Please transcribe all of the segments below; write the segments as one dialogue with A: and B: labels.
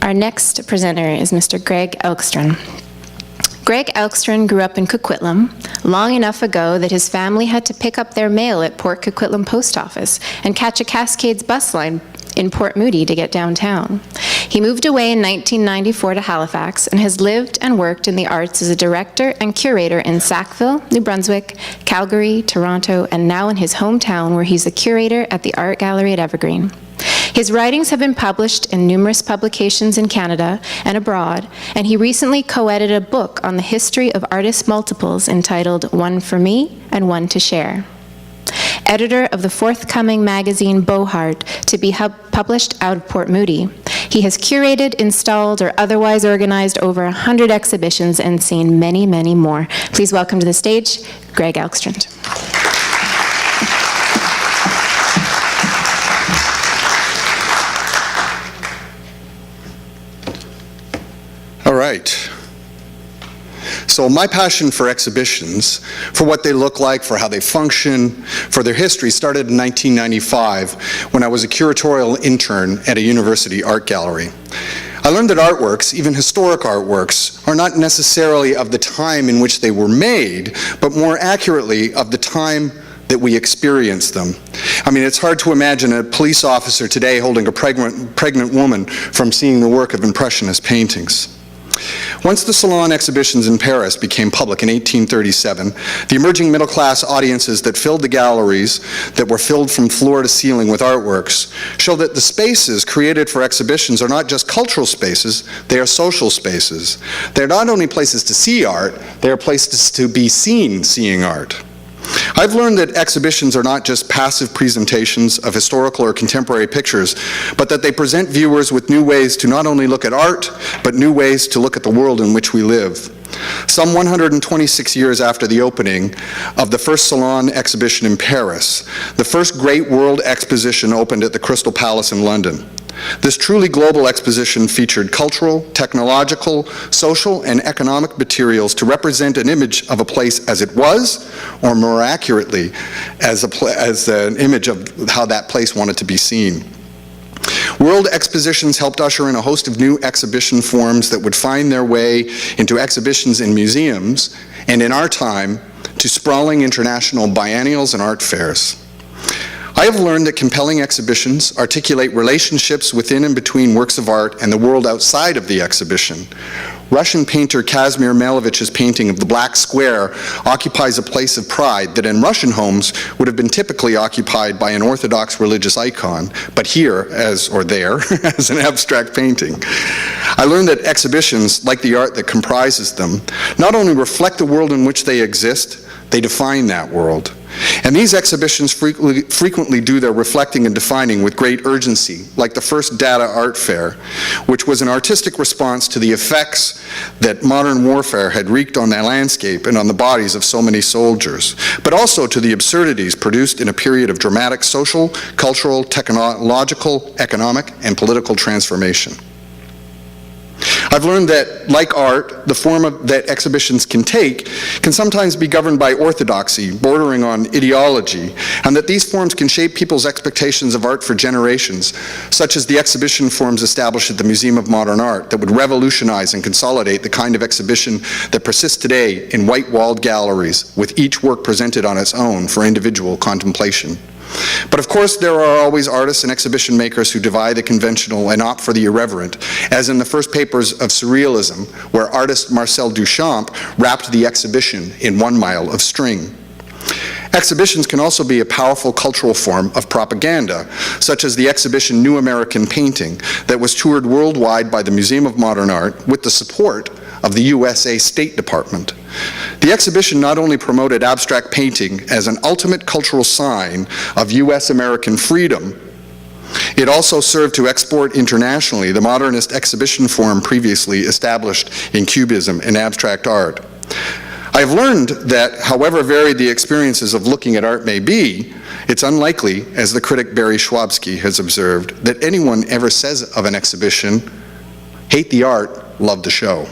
A: Our next presenter is Mr. Greg Elgstrand. Greg Elgstrand grew up in Coquitlam long enough ago that his family had to pick up their mail at Port Coquitlam Post Office and catch a Cascades bus line in Port Moody to get downtown. He moved away in 1994 to Halifax and has lived and worked in the arts as a director and curator in Sackville, New Brunswick, Calgary, Toronto, and now in his hometown where he's a curator at the Art Gallery at Evergreen. His writings have been published in numerous publications in Canada and abroad, and he recently co-edited a book on the history of artist multiples entitled One for Me and One to Share. Editor of the forthcoming magazine Bohart, to be published out of Port Moody. He has curated, installed, or otherwise organized over 100 exhibitions and seen many, many more. Please welcome to the stage, Greg Elgstrand.
B: All right. So my passion for exhibitions, for what they look like, for how they function, for their history, started in 1995 when I was a curatorial intern at a university art gallery. I learned that artworks, even historic artworks, are not necessarily of the time in which they were made, but more accurately of the time that we experience them. I mean, it's hard to imagine a police officer today holding a pregnant woman from seeing the work of Impressionist paintings. Once the Salon exhibitions in Paris became public in 1837, the emerging middle-class audiences that filled the galleries, that were filled from floor to ceiling with artworks, show that the spaces created for exhibitions are not just cultural spaces, they are social spaces. They're not only places to see art, they are places to be seen seeing art. I've learned that exhibitions are not just passive presentations of historical or contemporary pictures, but that they present viewers with new ways to not only look at art, but new ways to look at the world in which we live. Some 126 years after the opening of the first Salon exhibition in Paris, the first great world exposition opened at the Crystal Palace in London. This truly global exposition featured cultural, technological, social, and economic materials to represent an image of a place as it was, or more accurately, as an image of how that place wanted to be seen. World expositions helped usher in a host of new exhibition forms that would find their way into exhibitions in museums, and in our time, to sprawling international biennials and art fairs. I have learned that compelling exhibitions articulate relationships within and between works of art and the world outside of the exhibition. Russian painter Kazimir Malevich's painting of the Black Square occupies a place of pride that in Russian homes would have been typically occupied by an Orthodox religious icon, but here, as an abstract painting. I learned that exhibitions, like the art that comprises them, not only reflect the world in which they exist, they define that world. And these exhibitions frequently do their reflecting and defining with great urgency, like the first Dada Art Fair, which was an artistic response to the effects that modern warfare had wreaked on the landscape and on the bodies of so many soldiers, but also to the absurdities produced in a period of dramatic social, cultural, technological, economic, and political transformation. I've learned that, like art, the form that exhibitions can take can sometimes be governed by orthodoxy, bordering on ideology, and that these forms can shape people's expectations of art for generations, such as the exhibition forms established at the Museum of Modern Art that would revolutionize and consolidate the kind of exhibition that persists today in white-walled galleries, with each work presented on its own for individual contemplation. But of course, there are always artists and exhibition makers who defy the conventional and opt for the irreverent, as in the first papers of Surrealism, where artist Marcel Duchamp wrapped the exhibition in 1 mile of string. Exhibitions can also be a powerful cultural form of propaganda, such as the exhibition New American Painting that was toured worldwide by the Museum of Modern Art with the support of the USA State Department. The exhibition not only promoted abstract painting as an ultimate cultural sign of US-American freedom, it also served to export internationally the modernist exhibition form previously established in Cubism and abstract art. I've learned that, however varied the experiences of looking at art may be, it's unlikely, as the critic Barry Schwabsky has observed, that anyone ever says of an exhibition, hate the art, love the show.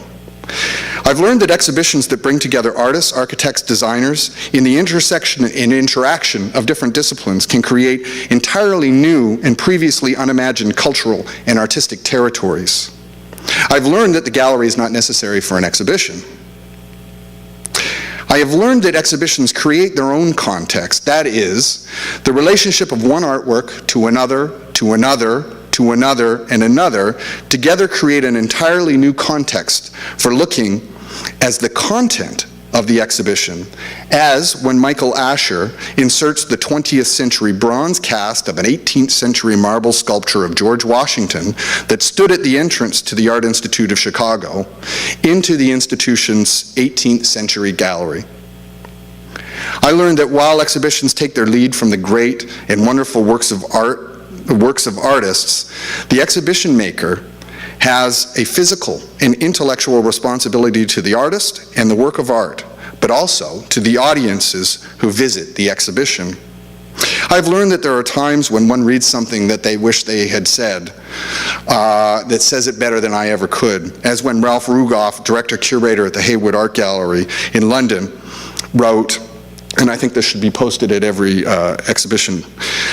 B: I've learned that exhibitions that bring together artists, architects, designers in the intersection and interaction of different disciplines can create entirely new and previously unimagined cultural and artistic territories. I've learned that the gallery is not necessary for an exhibition. I have learned that exhibitions create their own context. That is, the relationship of one artwork to another, to another, to another, and another, together create an entirely new context for looking as the content of the exhibition, as when Michael Asher inserts the 20th century bronze cast of an 18th century marble sculpture of George Washington that stood at the entrance to the Art Institute of Chicago into the institution's 18th century gallery. I learned that while exhibitions take their lead from the great and wonderful works of artists, the exhibition maker has a physical and intellectual responsibility to the artist and the work of art, but also to the audiences who visit the exhibition. I've learned that there are times when one reads something that they wish they had said, that says it better than I ever could, as when Ralph Rugoff, director-curator at the Hayward Art Gallery in London, wrote, and I think this should be posted at every exhibition,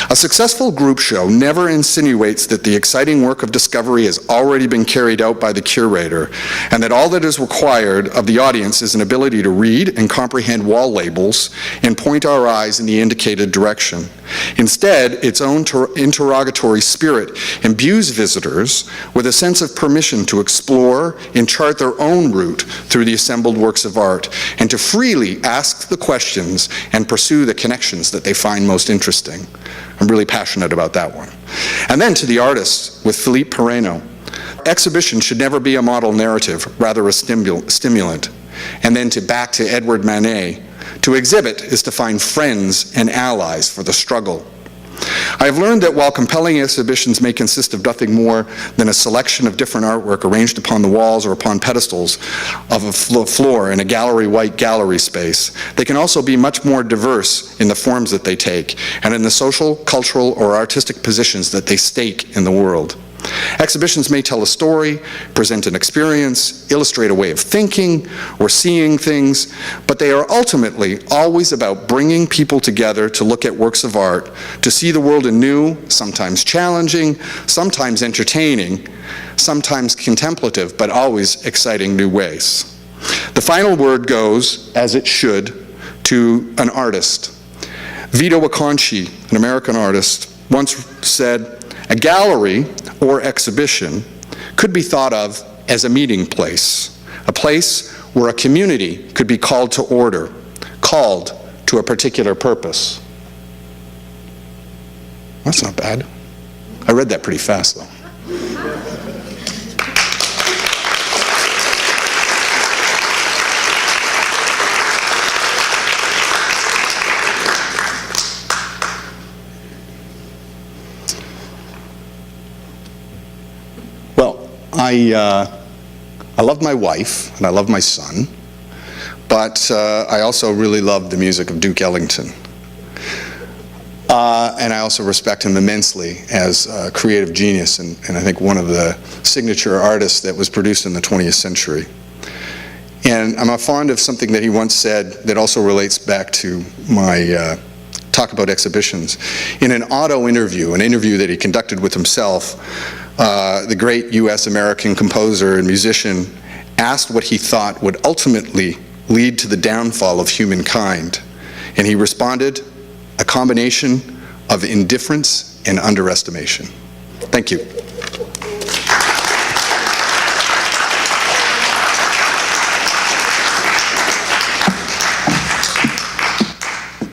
B: "A successful group show never insinuates that the exciting work of discovery has already been carried out by the curator, and that all that is required of the audience is an ability to read and comprehend wall labels and point our eyes in the indicated direction. Instead, its own interrogatory spirit imbues visitors with a sense of permission to explore and chart their own route through the assembled works of art, and to freely ask the questions and pursue the connections that they find most interesting." I'm really passionate about that one. And then to the artists with Philippe Perreno. Exhibition should never be a model narrative, rather a stimulant. And then back to Edward Manet. To exhibit is to find friends and allies for the struggle. I have learned that while compelling exhibitions may consist of nothing more than a selection of different artwork arranged upon the walls or upon pedestals of a floor in a gallery-white gallery space, they can also be much more diverse in the forms that they take and in the social, cultural, or artistic positions that they stake in the world. Exhibitions may tell a story, present an experience, illustrate a way of thinking or seeing things, but they are ultimately always about bringing people together to look at works of art, to see the world in new, sometimes challenging, sometimes entertaining, sometimes contemplative, but always exciting new ways. The final word goes, as it should, to an artist. Vito Acconci, an American artist, once said, "A gallery or exhibition could be thought of as a meeting place, a place where a community could be called to order, called to a particular purpose." That's not bad. I read that pretty fast, though. I love my wife and I love my son, but I also really love the music of Duke Ellington. And I also respect him immensely as a creative genius and I think one of the signature artists that was produced in the 20th century. And I'm fond of something that he once said that also relates back to my talk about exhibitions. In an auto interview, an interview that he conducted with himself, the great US-American composer and musician asked what he thought would ultimately lead to the downfall of humankind. And he responded, "A combination of indifference and underestimation." Thank you.